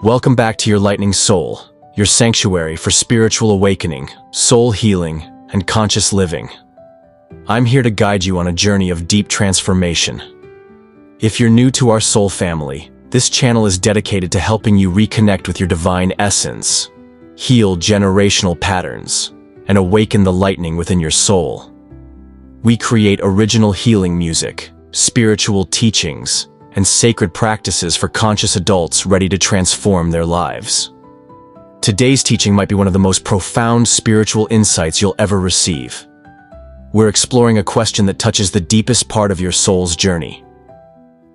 Welcome back to your lightning soul, your sanctuary for spiritual awakening, soul healing, and conscious living. I'm here to guide you on a journey of deep transformation. If you're new to our soul family, this channel is dedicated to helping you reconnect with your divine essence, heal generational patterns, and awaken the lightning within your soul. We create original healing music, spiritual teachings, and sacred practices for conscious adults ready to transform their lives. Today's teaching might be one of the most profound spiritual insights you'll ever receive. We're exploring a question that touches the deepest part of your soul's journey.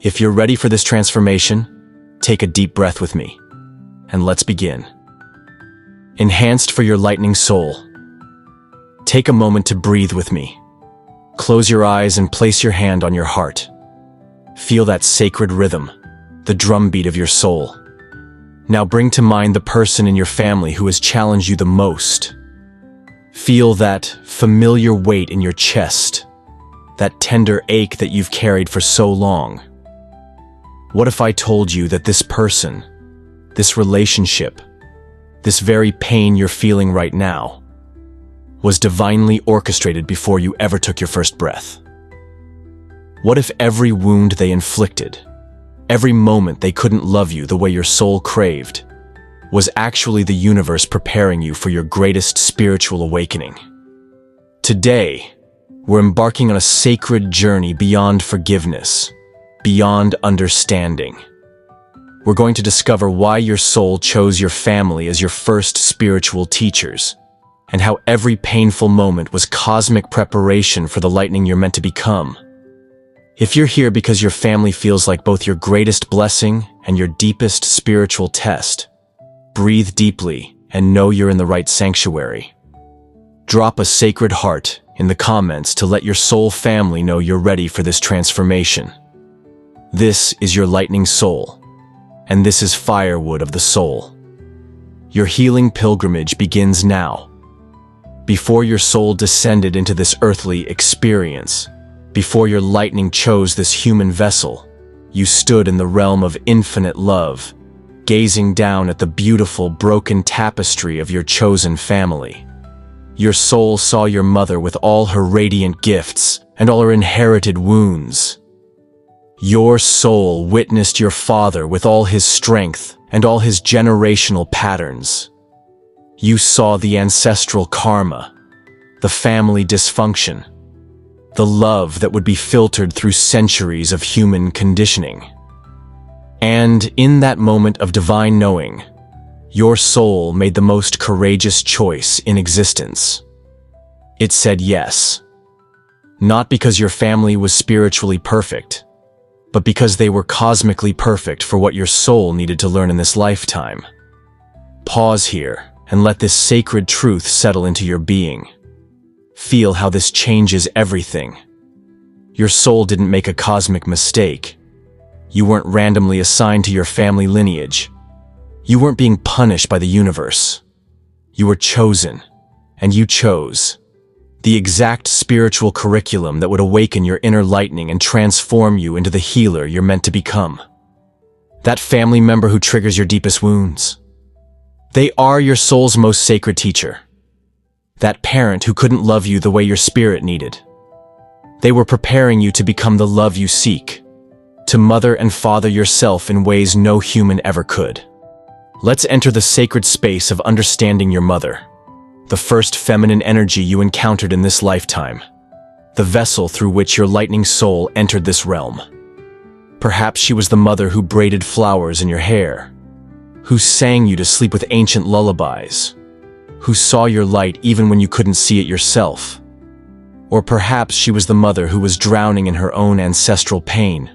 If you're ready for this transformation, take a deep breath with me, and let's begin. Enhanced for your lightning soul. Take a moment to breathe with me. Close your eyes and place your hand on your heart. Feel that sacred rhythm, the drumbeat of your soul. Now bring to mind the person in your family who has challenged you the most. Feel that familiar weight in your chest, that tender ache that you've carried for so long. What if I told you that this person, this relationship, this very pain you're feeling right now, was divinely orchestrated before you ever took your first breath? What if every wound they inflicted, every moment they couldn't love you the way your soul craved, was actually the universe preparing you for your greatest spiritual awakening? Today, we're embarking on a sacred journey beyond forgiveness, beyond understanding. We're going to discover why your soul chose your family as your first spiritual teachers, and how every painful moment was cosmic preparation for the lightning you're meant to become. If you're here because your family feels like both your greatest blessing and your deepest spiritual test, breathe deeply and know you're in the right sanctuary. Drop a sacred heart in the comments to let your soul family know you're ready for this transformation. This is your lightning soul, and this is firewood of the soul. Your healing pilgrimage begins now. Before your soul descended into this earthly experience, before your lightning chose this human vessel, you stood in the realm of infinite love, gazing down at the beautiful broken tapestry of your chosen family. Your soul saw your mother with all her radiant gifts and all her inherited wounds. Your soul witnessed your father with all his strength and all his generational patterns. You saw the ancestral karma, the family dysfunction, the love that would be filtered through centuries of human conditioning. And in that moment of divine knowing, your soul made the most courageous choice in existence. It said yes. Not because your family was spiritually perfect, but because they were cosmically perfect for what your soul needed to learn in this lifetime. Pause here and let this sacred truth settle into your being. Feel how this changes everything. Your soul didn't make a cosmic mistake. You weren't randomly assigned to your family lineage. You weren't being punished by the universe. You were chosen, and you chose the exact spiritual curriculum that would awaken your inner lightning and transform you into the healer you're meant to become. That family member who triggers your deepest wounds. They are your soul's most sacred teacher. That parent who couldn't love you the way your spirit needed. They were preparing you to become the love you seek, to mother and father yourself in ways no human ever could. Let's enter the sacred space of understanding your mother, the first feminine energy you encountered in this lifetime, the vessel through which your lightning soul entered this realm. Perhaps she was the mother who braided flowers in your hair, who sang you to sleep with ancient lullabies, who saw your light even when you couldn't see it yourself. Or perhaps she was the mother who was drowning in her own ancestral pain,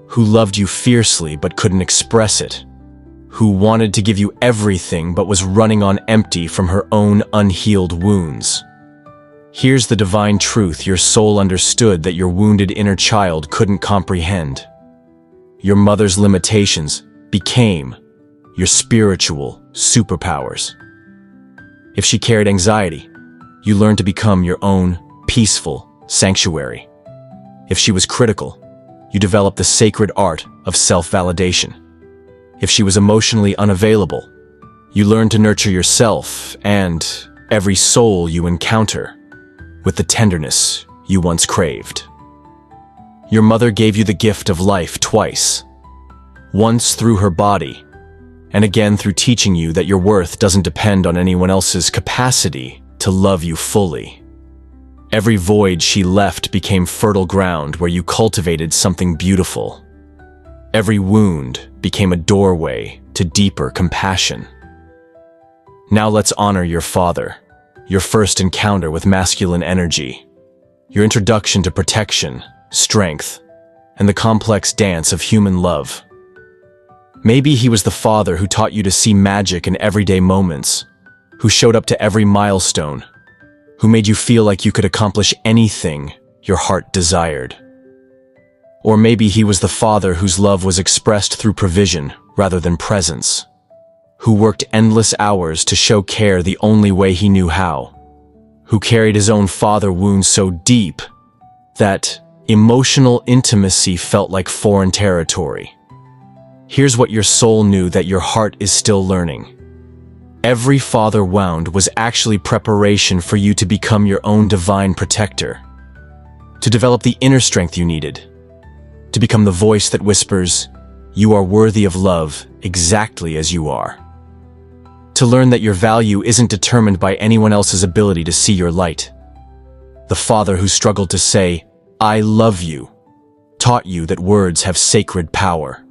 who loved you fiercely but couldn't express it, who wanted to give you everything but was running on empty from her own unhealed wounds. Here's the divine truth your soul understood that your wounded inner child couldn't comprehend. Your mother's limitations became your spiritual superpowers. If she carried anxiety, you learned to become your own peaceful sanctuary. If she was critical, you developed the sacred art of self-validation. if she was emotionally unavailable. You learn to nurture yourself and every soul you encounter with the tenderness you once craved. Your mother gave you the gift of life twice, once through her body, and again through teaching you that your worth doesn't depend on anyone else's capacity to love you fully. Every void she left became fertile ground where you cultivated something beautiful. Every wound became a doorway to deeper compassion. Now let's honor your father, your first encounter with masculine energy, your introduction to protection, strength, and the complex dance of human love. Maybe he was the father who taught you to see magic in everyday moments, who showed up to every milestone, who made you feel like you could accomplish anything your heart desired. Or maybe he was the father whose love was expressed through provision rather than presence, who worked endless hours to show care the only way he knew how, who carried his own father wounds so deep that emotional intimacy felt like foreign territory. Here's what your soul knew that your heart is still learning. Every father wound was actually preparation for you to become your own divine protector, to develop the inner strength you needed, to become the voice that whispers, "You are worthy of love exactly as you are." To learn that your value isn't determined by anyone else's ability to see your light. The father who struggled to say, "I love you," taught you that words have sacred power.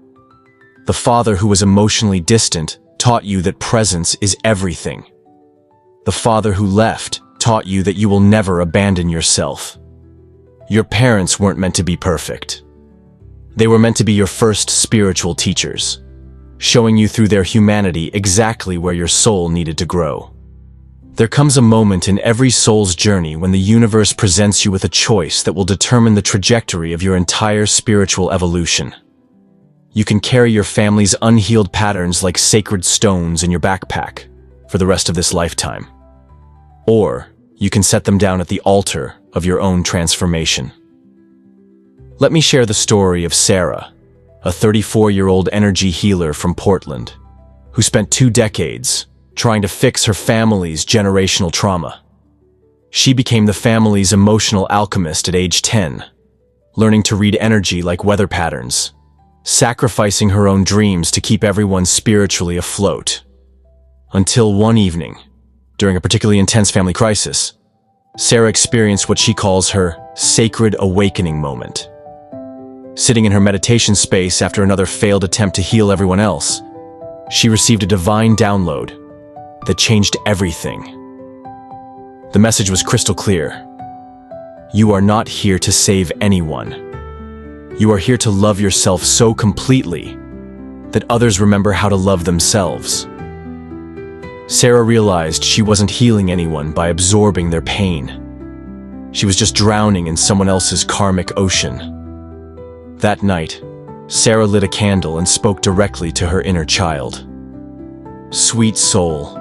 The father who was emotionally distant taught you that presence is everything. The father who left taught you that you will never abandon yourself. Your parents weren't meant to be perfect. They were meant to be your first spiritual teachers, showing you through their humanity exactly where your soul needed to grow. There comes a moment in every soul's journey when the universe presents you with a choice that will determine the trajectory of your entire spiritual evolution. You can carry your family's unhealed patterns like sacred stones in your backpack for the rest of this lifetime. Or you can set them down at the altar of your own transformation. Let me share the story of Sarah, a 34-year-old energy healer from Portland, who spent 2 decades trying to fix her family's generational trauma. She became the family's emotional alchemist at age 10, learning to read energy like weather patterns, sacrificing her own dreams to keep everyone spiritually afloat. Until one evening, during a particularly intense family crisis, Sarah experienced what she calls her sacred awakening moment. Sitting in her meditation space after another failed attempt to heal everyone else, she received a divine download that changed everything. The message was crystal clear. You are not here to save anyone. You are here to love yourself so completely that others remember how to love themselves. Sarah realized she wasn't healing anyone by absorbing their pain. She was just drowning in someone else's karmic ocean. That night, Sarah lit a candle and spoke directly to her inner child. Sweet soul,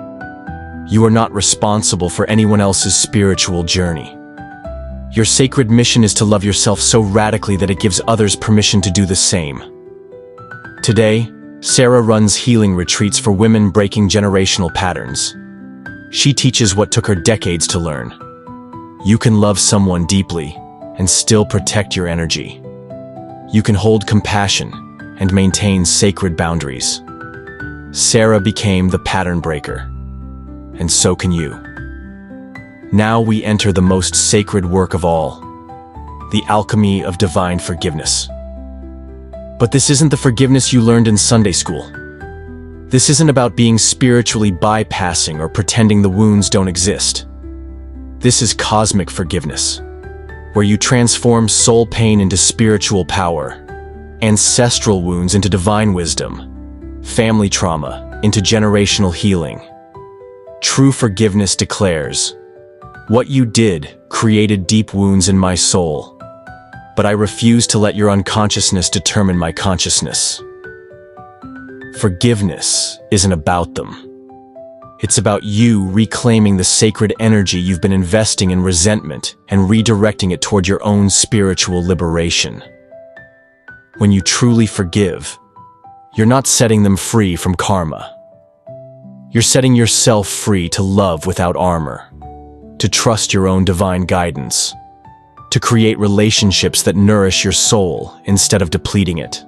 you are not responsible for anyone else's spiritual journey. Your sacred mission is to love yourself so radically that it gives others permission to do the same. Today, Sarah runs healing retreats for women breaking generational patterns. She teaches what took her decades to learn. You can love someone deeply and still protect your energy. You can hold compassion and maintain sacred boundaries. Sarah became the pattern breaker, and so can you. Now we enter the most sacred work of all, the alchemy of divine forgiveness. But this isn't the forgiveness you learned in Sunday school. This isn't about being spiritually bypassing or pretending the wounds don't exist. This is cosmic forgiveness, where you transform soul pain into spiritual power, ancestral wounds into divine wisdom, family trauma into generational healing. True forgiveness declares, what you did created deep wounds in my soul, but I refuse to let your unconsciousness determine my consciousness. Forgiveness isn't about them. It's about you reclaiming the sacred energy you've been investing in resentment and redirecting it toward your own spiritual liberation. When you truly forgive, You're not setting them free from karma. You're setting yourself free to love without armor, to trust your own divine guidance, to create relationships that nourish your soul instead of depleting it.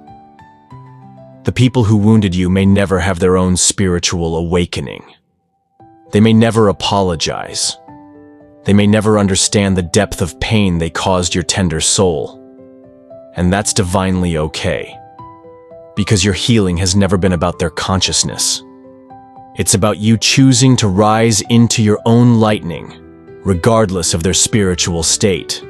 The people who wounded you may never have their own spiritual awakening. They may never apologize. They may never understand the depth of pain they caused your tender soul. And that's divinely okay, because your healing has never been about their consciousness. It's about you choosing to rise into your own lightning, regardless of their spiritual state.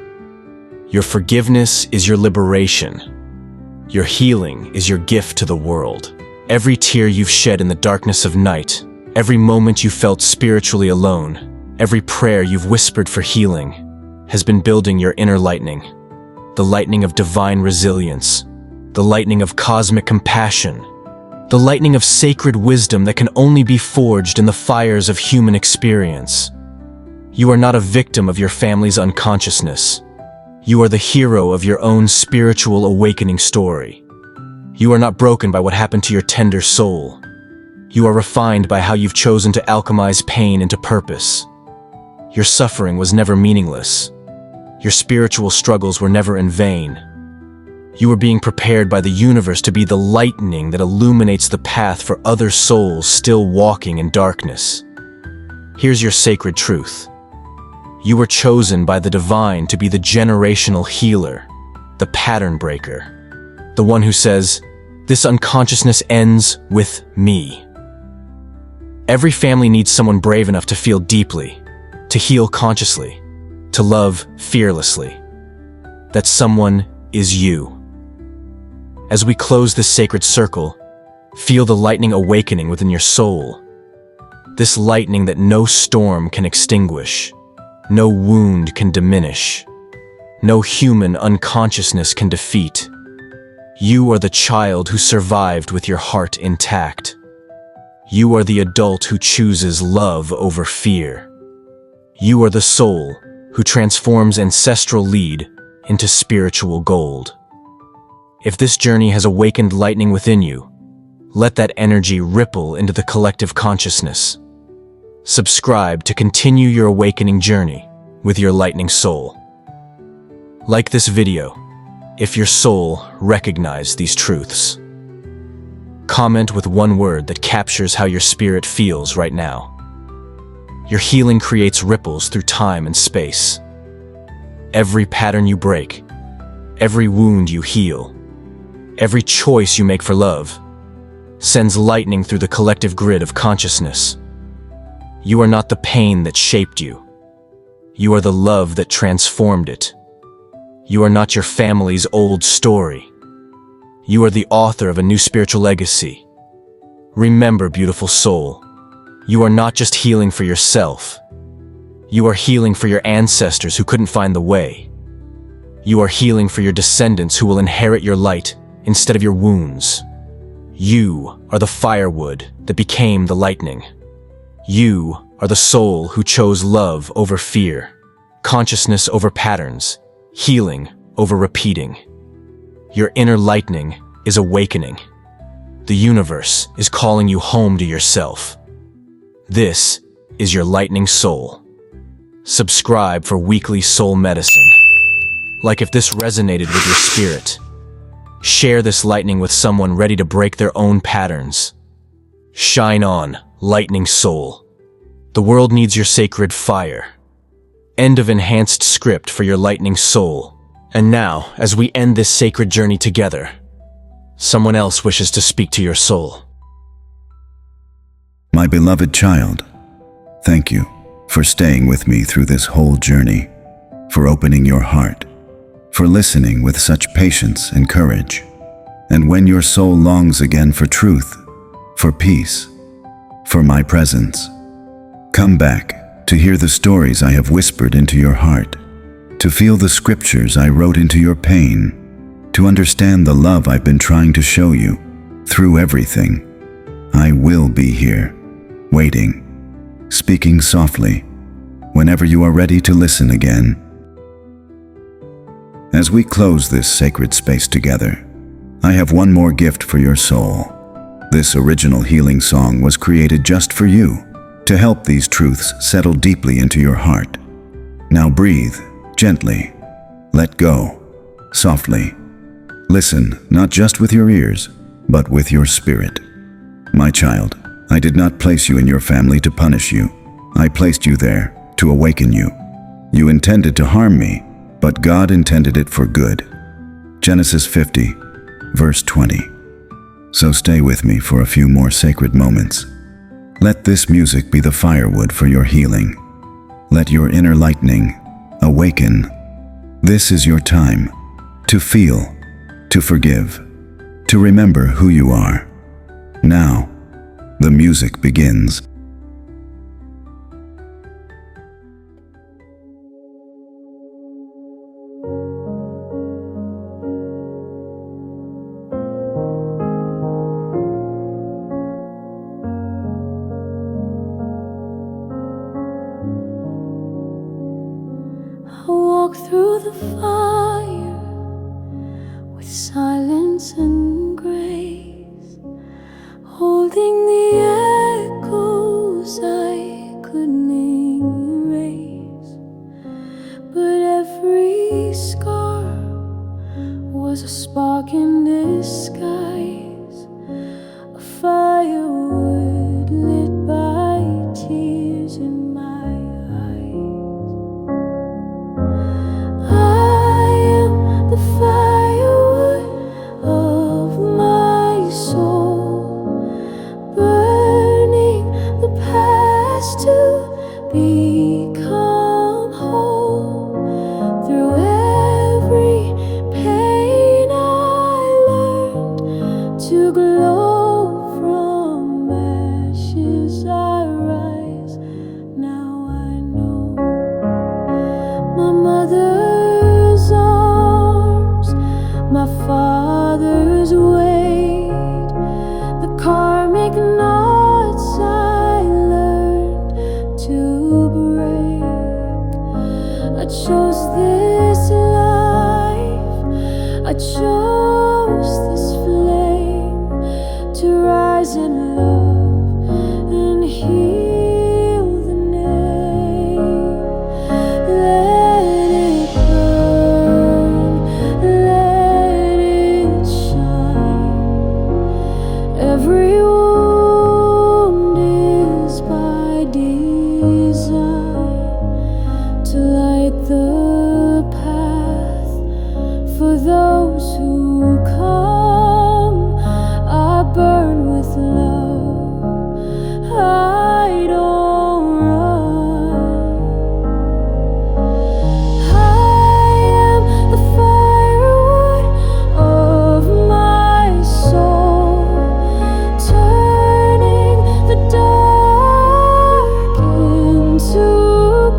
Your forgiveness is your liberation. Your healing is your gift to the world. Every tear you've shed in the darkness of night, every moment you felt spiritually alone, every prayer you've whispered for healing, has been building your inner lightning. The lightning of divine resilience, the lightning of cosmic compassion, the lightning of sacred wisdom that can only be forged in the fires of human experience. You are not a victim of your family's unconsciousness. You are the hero of your own spiritual awakening story. You are not broken by what happened to your tender soul. You are refined by how you've chosen to alchemize pain into purpose. Your suffering was never meaningless. Your spiritual struggles were never in vain. You are being prepared by the universe to be the lightning that illuminates the path for other souls still walking in darkness. Here's your sacred truth. You were chosen by the divine to be the generational healer, the pattern breaker, the one who says, "This unconsciousness ends with me." Every family needs someone brave enough to feel deeply, to heal consciously, to love fearlessly. That someone is you. As we close this sacred circle, feel the lightning awakening within your soul. This lightning that no storm can extinguish, no wound can diminish, no human unconsciousness can defeat. You are the child who survived with your heart intact. You are the adult who chooses love over fear. You are the soul who transforms ancestral lead into spiritual gold. If this journey has awakened lightning within you, let that energy ripple into the collective consciousness. Subscribe to continue your awakening journey with your lightning soul. Like this video if your soul recognized these truths. Comment with one word that captures how your spirit feels right now. Your healing creates ripples through time and space. Every pattern you break, every wound you heal, every choice you make for love, sends lightning through the collective grid of consciousness. You are not the pain that shaped you. You are the love that transformed it. You are not your family's old story. You are the author of a new spiritual legacy. Remember, beautiful soul, you are not just healing for yourself. You are healing for your ancestors who couldn't find the way. You are healing for your descendants who will inherit your light instead of your wounds. You are the firewood that became the lightning. You are the soul who chose love over fear, consciousness over patterns, healing over repeating. Your inner lightning is awakening. The universe is calling you home to yourself. This is your lightning soul. Subscribe for weekly soul medicine. Like if this resonated with your spirit. Share this lightning with someone ready to break their own patterns. Shine on, lightning soul. The world needs your sacred fire. End of enhanced script for your lightning soul. And now, as we end this sacred journey together, someone else wishes to speak to your soul. My beloved child, thank you for staying with me through this whole journey, for opening your heart, for listening with such patience and courage. And when your soul longs again for truth, for peace, for my presence, come back to hear the stories I have whispered into your heart, to feel the scriptures I wrote into your pain, to understand the love I've been trying to show you through everything. I will be here, waiting, speaking softly, whenever you are ready to listen again. As we close this sacred space together, I have one more gift for your soul. This original healing song was created just for you, to help these truths settle deeply into your heart. Now breathe, gently. Let go, softly. Listen, not just with your ears, but with your spirit. My child, I did not place you in your family to punish you. I placed you there to awaken you. You intended to harm me, but God intended it for good. Genesis 50, verse 20. So stay with me for a few more sacred moments. Let this music be the firewood for your healing. Let your inner lightning awaken. This is your time to feel, to forgive, to remember who you are. Now, the music begins. I walk through the fire with silence and grace, holding the echoes I couldn't erase. But every scar was a spark in disguise, a firewood lit by tears in my eyes. I am the firewood of my soul, burning the past to become whole. Through every pain I learned to glow. From ashes I rise. Now I know my mother's arms, my father's weight, the karmic knots I learned to break. I chose this life, I chose this flame to rise in love and heal the name. Let it burn, let it shine. Every wound is by design, to light the path for those who come. I burn with love, I don't run. I am the firewood of my soul, turning the dark into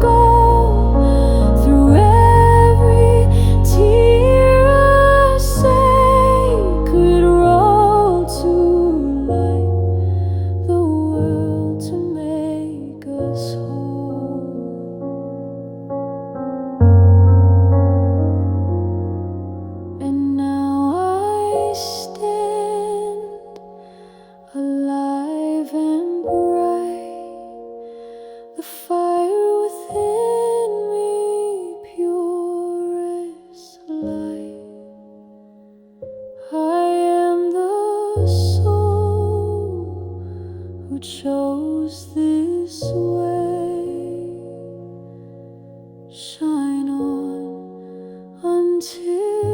gold. Through every tear a sacred roll to light the world, to make us whole. And now I stand alive and bright, the fire within me pure as light. I am the soul who chose this way. Shine on until